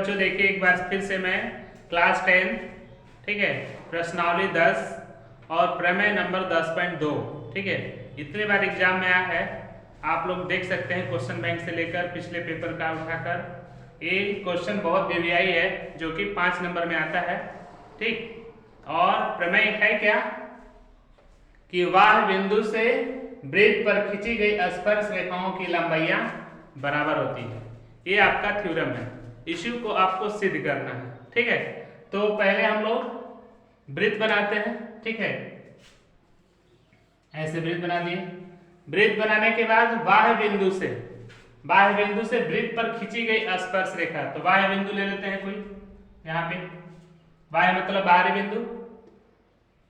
बच्चों देखिए एक बार फिर से मैं क्लास 10 ठीक है प्रश्नावली 10 और प्रमेय नंबर 10.2 ठीक है इतने बार एग्जाम में आया है। आप लोग देख सकते हैं क्वेश्चन बैंक से लेकर पिछले पेपर का उठाकर ये क्वेश्चन बहुत वीवीआई है जो कि 5 नंबर में आता है। ठीक और प्रमेय है क्या कि वह बिंदु से वृत्त पर खींची गई स्पर्श रेखाओं की लंबाइयां बराबर होती है। ये आपका थ्योरम है, इश्यू को आपको सिद्ध करना है। ठीक है तो पहले हम लोग वृत्त बनाते हैं। ठीक है ऐसे वृत्त बना दिए। वृत्त बनाने के बाद बाह्य बिंदु से वृत्त पर खींची गई स्पर्श रेखा, तो बाह्य बिंदु ले लेते हैं कोई यहाँ पे। बाह्य मतलब बाहरी बिंदु।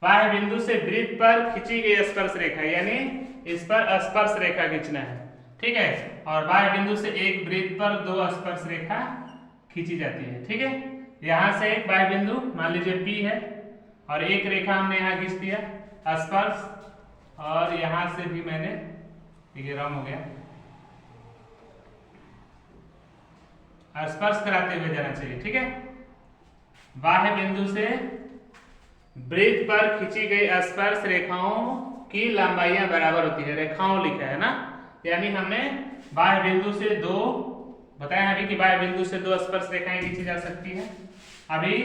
बाह्य बिंदु से वृत्त पर खींची गई स्पर्श रेखा यानी इस पर स्पर्श रेखा खींचना है। ठीक है और बाह्य बिंदु से एक वृत्त पर 2 स्पर्श रेखा खींची जाती है। ठीक है यहाँ से एक बाह्य बिंदु मान लीजिए P है और एक रेखा हमने यहाँ खींच दिया स्पर्श, और यहाँ से भी मैंने ये रॉन्ग हो गया, स्पर्श कराते हुए जाना चाहिए। ठीक है बाह्य बिंदु से वृत्त पर खींची गई स्पर्श रेखाओं की लंबाइयां बराबर होती है। रेखाओं लिखा है ना, यानी हमने बाह्य बिंदु से 2 बताया अभी कि बाह्य बिंदु से 2 स्पर्श रेखाएं खींची जा सकती है। अभी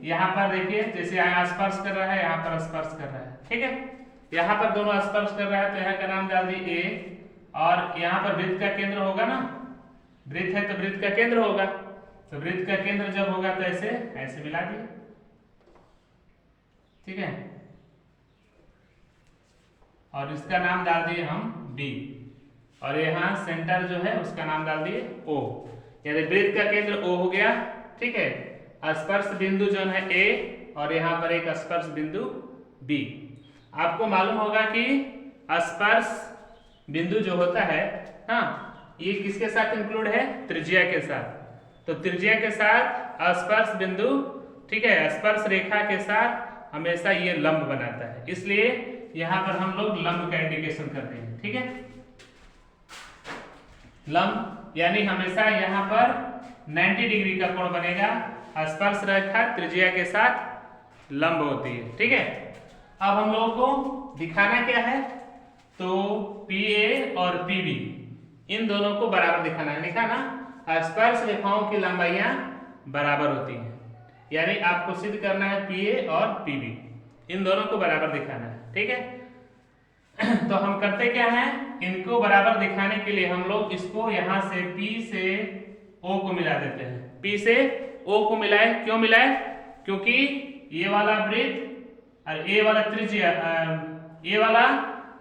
यहाँ पर देखिए जैसे यहाँ स्पर्श कर रहा है यहाँ पर स्पर्श कर रहा है। ठीक है यहाँ पर दोनों स्पर्श कर रहा है तो यहाँ का नाम डाल दिए A, और यहाँ पर वृत्त का केंद्र होगा ना, वृत्त है तो वृत्त का केंद्र होगा, तो वृत्त का केंद्र जब होगा तो ऐसे मिला दिए। ठीक है और इसका नाम डाल दिए हम B, और यहाँ सेंटर जो है उसका नाम डाल दिए O, यानी वृत्त का केंद्र O हो गया। ठीक है स्पर्श बिंदु जो है A और यहाँ पर एक स्पर्श बिंदु B। आपको मालूम होगा कि स्पर्श बिंदु जो होता है हाँ ये किसके साथ इंक्लूड है, त्रिज्या के साथ। तो त्रिज्या के साथ स्पर्श बिंदु ठीक है स्पर्श रेखा के साथ हमेशा ये लंब बनाता है, इसलिए यहाँ पर हम लोग लंब का इंडिकेशन करते हैं। ठीक है लंब यानी हमेशा यहाँ पर 90 डिग्री का कोण बनेगा, स्पर्श रेखा त्रिज्या के साथ लंब होती है। ठीक है अब हम लोगों को दिखाना क्या है, तो PA और PB इन दोनों को बराबर दिखाना है। लिखा ना स्पर्श रेखाओं की लंबाइयां बराबर होती हैं, यानी आपको सिद्ध करना है PA और PB इन दोनों को बराबर दिखाना है। ठीक है तो हम करते क्या है, इनको बराबर दिखाने के लिए हम लोग इसको यहाँ से P से O को मिला देते हैं। P से O को मिलाए, क्यों मिलाए, क्योंकि ये वाला वृत्त और ये वाला त्रिज्या ये वाला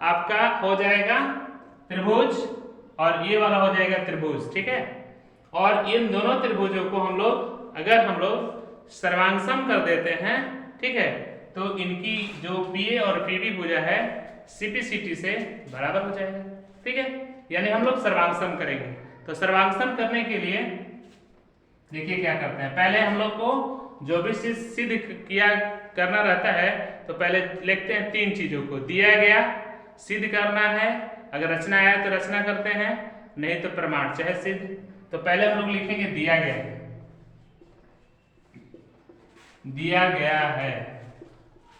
आपका हो जाएगा त्रिभुज और ये वाला हो जाएगा त्रिभुज। ठीक है और इन दोनों त्रिभुजों को हम लोग सर्वांगसम कर देते हैं। ठीक है तो इनकी जो PA और PB भुजा है CPCT से बराबर हो जाएगा। ठीक है यानी हम लोग सर्वांगसम करेंगे। तो सर्वांगसम करने के लिए देखिए क्या करते हैं, पहले हम लोग को जो भी चीज सिद्ध किया करना रहता है तो पहले लिखते हैं 3 चीजों को। दिया गया सिद्ध करना है, अगर रचना आया तो रचना करते हैं, नहीं तो प्रमाण चाहे सिद्ध। तो पहले हम लोग लिखेंगे दिया गया है।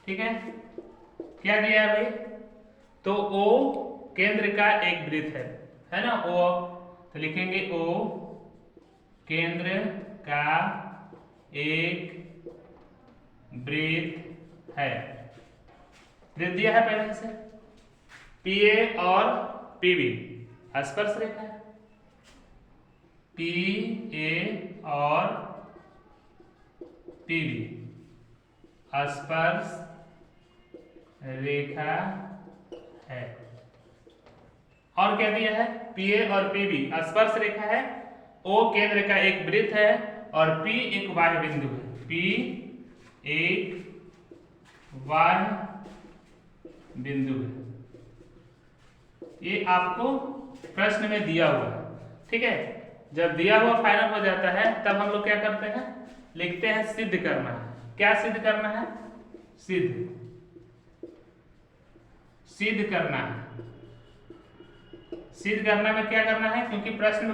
ठीक है क्या दिया है भाई, तो O केंद्र का एक वृत्त है ना O, तो लिखेंगे O केंद्र का एक वृत्त है। वृत्त दिया है पहले से। PA और PB स्पर्श रेखा है, PA और PB स्पर्श रेखा है। और क्या दिया है, PA और PB स्पर्श रेखा है, O केंद्र का एक वृत्त है और P एक बाह्य बिंदु है। P एक बाह्य बिंदु है, ये आपको प्रश्न में दिया हुआ है। ठीक है जब दिया हुआ फाइनल हो जाता है तब हम लोग क्या करते हैं, लिखते हैं सिद्ध करना है। क्या सिद्ध करना है, सिद्ध करना है। सिद्ध करना में क्या करना है, क्योंकि प्रश्न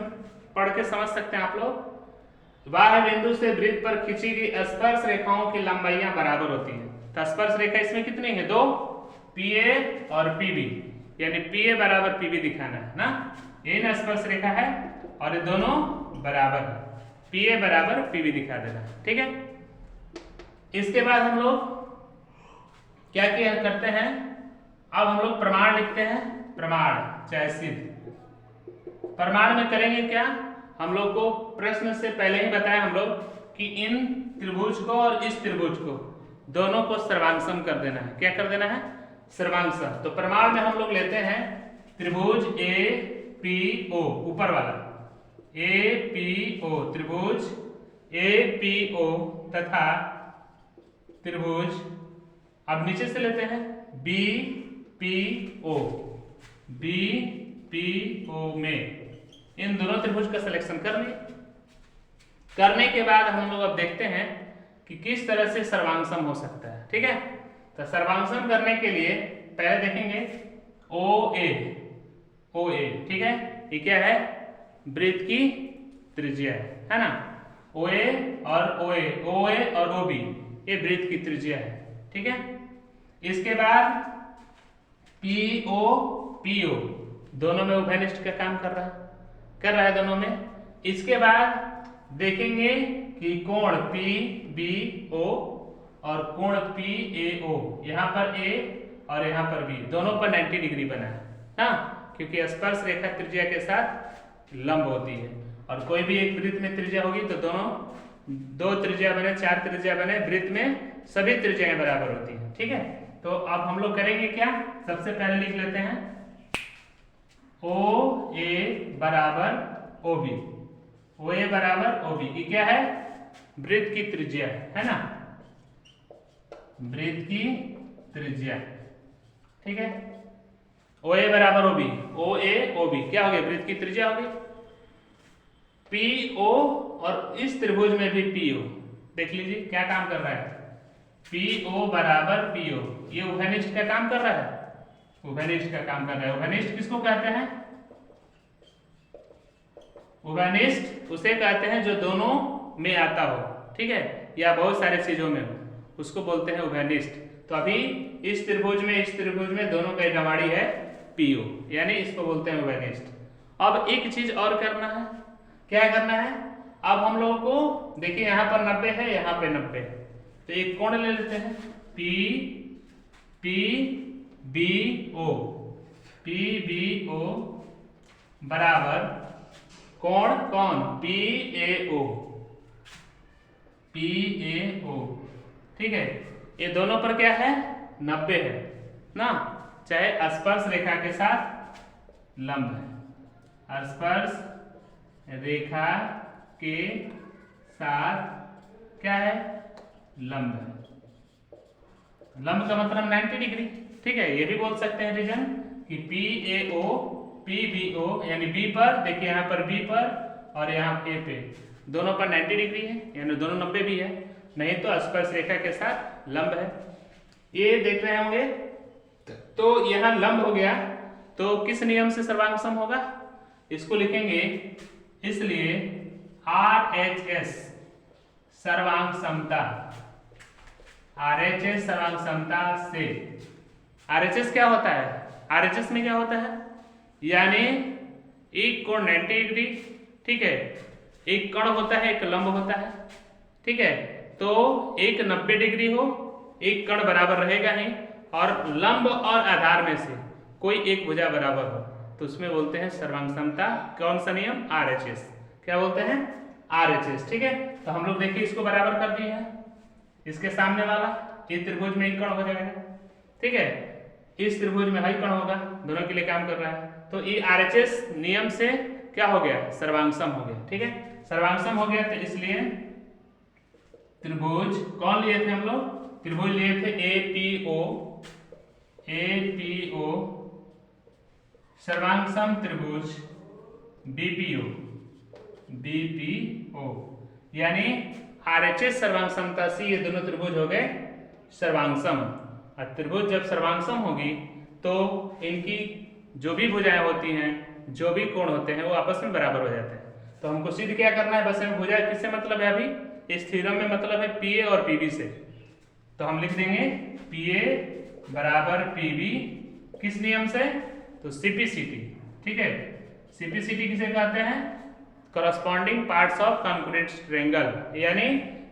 पढ़ के समझ सकते हैं आप लोग, बाह्य बिंदु से वृत्त पर खींची गई स्पर्श रेखाओं की लंबाइयां बराबर होती हैं। तो स्पर्श रेखा इसमें कितनी है? 2, PA और PB, यानी PA बराबर PB दिखाना है ना। ये ना स्पर्श रेखा है और ये दोनों बराबर है, PA बराबर PB दिखा देना, ठीक है। इसके बाद हम लोग क्या किया करते हैं, अब हम लोग प्रमाण लिखते हैं। प्रमाण चाहे सिद्ध। प्रमाण में करेंगे क्या, हम लोग को प्रश्न से पहले ही बताया हम लोग कि इन त्रिभुज को और इस त्रिभुज को दोनों को सर्वांगसम कर देना है। क्या कर देना है? सर्वांगसम। तो प्रमाण में हम लोग लेते हैं त्रिभुज APO, ऊपर वाला APO, त्रिभुज APO तथा त्रिभुज, अब नीचे से लेते हैं BPO। BPO में इन दोनों त्रिभुज का सिलेक्शन करने के बाद हम लोग अब देखते हैं कि किस तरह से सर्वांगसम हो सकता है, ठीक है। तो सर्वांगसम करने के लिए पहले देखेंगे OA, ठीक है। ये क्या है? वृत्त की त्रिज्या है ना। OA और OB ये वृत्त की त्रिज्या है, ठीक है। इसके बाद PO दोनों में उभयनिष्ठ का काम कर रहा है दोनों में। इसके बाद देखेंगे कि कोण PBO और कोण PAO, यहाँ पर A और यहाँ पर B, दोनों पर 90 डिग्री बना है ना, क्योंकि स्पर्श रेखा त्रिज्या के साथ लंब होती है। और कोई भी एक वृत्त में त्रिज्या होगी तो दोनों 2 त्रिज्या बने, 4 त्रिज्या बने, वृत्त में सभी त्रिज्याएं बराबर होती हैं, ठीक है। तो अब हम लोग करेंगे क्या, सबसे पहले लिख लेते हैं OA बराबर OB। OA बराबर OB, ये क्या है? वृत्त की त्रिज्या है ना, वृत्त की त्रिज्या, ठीक है। OA बराबर OB, OA OB क्या हो गया? वृत्त की त्रिज्या हो गई। PO और इस त्रिभुज में भी PO, देख लीजिए क्या काम कर रहा है। PO बराबर PO, ये उभयनिष्ठ का काम कर रहा है, उभयनिष्ठ का काम कर रहा है। उभयनिष्ठ किसको कहते हैं? उभयनिष्ठ उसे कहते हैं जो दोनों में आता हो, ठीक है, या बहुत सारे चीजों में हो, उसको बोलते हैं उभयनिष्ठ। तो अभी इस त्रिभुज में दोनों का गवाड़ी है PO, यानी इसको बोलते हैं उभयनिष्ठ। अब एक चीज और करना है, क्या करना है? अब हम लोगों को देखिए यहाँ पर 90 है, यहाँ पे 90 है, तो एक कोण ले लेते हैं PBO बराबर कोण कौन? PAO, ठीक है। ये दोनों पर क्या है? 90 है ना, चाहे स्पर्श रेखा के साथ लंब है, स्पर्श रेखा के साथ क्या है? लंब है। लंब का मतलब 90 डिग्री, ठीक है। ये भी बोल सकते हैं रीजन कि PAO PBO, यानी B पर, देखिए यहाँ पर B पर और यहाँ A पे, दोनों पर 90 डिग्री है, यानी दोनों 90 भी है, नहीं तो स्पर्श रेखा के साथ लंब है। ये देख रहे होंगे, तो यहाँ लंब हो गया, तो किस नियम से सर्वांगसम होगा? इसको लिखेंगे, इसलिए RHS सर्वांगसमता, RHS सर्वांगसमता से। RHS क्या होता है? RHS में क्या होता है? यानी एक कोण 90 डिग्री, ठीक है, एक कण होता है, एक लंब होता है, ठीक है। तो एक 90 डिग्री हो, एक कण बराबर रहेगा ही, और लंब और आधार में से कोई एक भुजा बराबर हो, तो उसमें बोलते हैं सर्वांगसमता। कौन सा नियम? RHS। क्या बोलते हैं? RHS, ठीक है। तो हम लोग देखिए इसको बराबर कर दिए हैं, इसके सामने वाला ये त्रिभुज में एक कण हो जाएगा, ठीक है, इस त्रिभुज में हई कण होगा, दोनों के लिए काम कर रहा है। तो ये RHS नियम से क्या हो गया? सर्वांगसम हो गया, ठीक है। सर्वांगसम हो गया, तो इसलिए त्रिभुज कौन लिए थे हम लोग? त्रिभुज लिए थे APO, सर्वांगसम त्रिभुज BPO, यानी RHS सर्वांगसमता से ये दोनों त्रिभुज हो गए सर्वांगसम। और त्रिभुज जब सर्वांगसम होगी तो इनकी जो भी भुजाएं होती हैं, जो भी कोण होते हैं, वो आपस में बराबर हो जाते हैं। तो हमको सिद्ध क्या करना है, बस में भुजा किससे मतलब है, अभी इस थ्योरम में मतलब है पी ए और पी बी से। तो हम लिख देंगे पी ए बराबर पी बी, किस नियम से, तो सीपीसीटी। ठीक है, सीपीसीटी किसे कहते हैं, corresponding parts of congruent triangle, यानी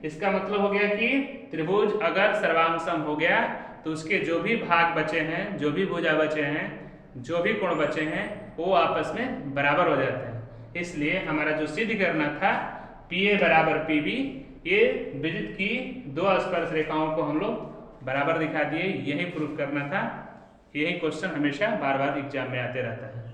इसका मतलब हो गया कि त्रिभुज अगर सर्वांग सम हो गया तो उसके जो भी भाग बचे हैं, जो भी भुजा बचे हैं, जो भी कोण बचे हैं, वो आपस में बराबर हो जाते हैं। इसलिए हमारा जो सिद्ध करना था पी ए बराबर पी बी, ये विद्युत की दो स्पर्श रेखाओं को हम लोग बराबर दिखा दिए, यही प्रूफ करना था। यही क्वेश्चन हमेशा बार बार एग्जाम में आते रहता है।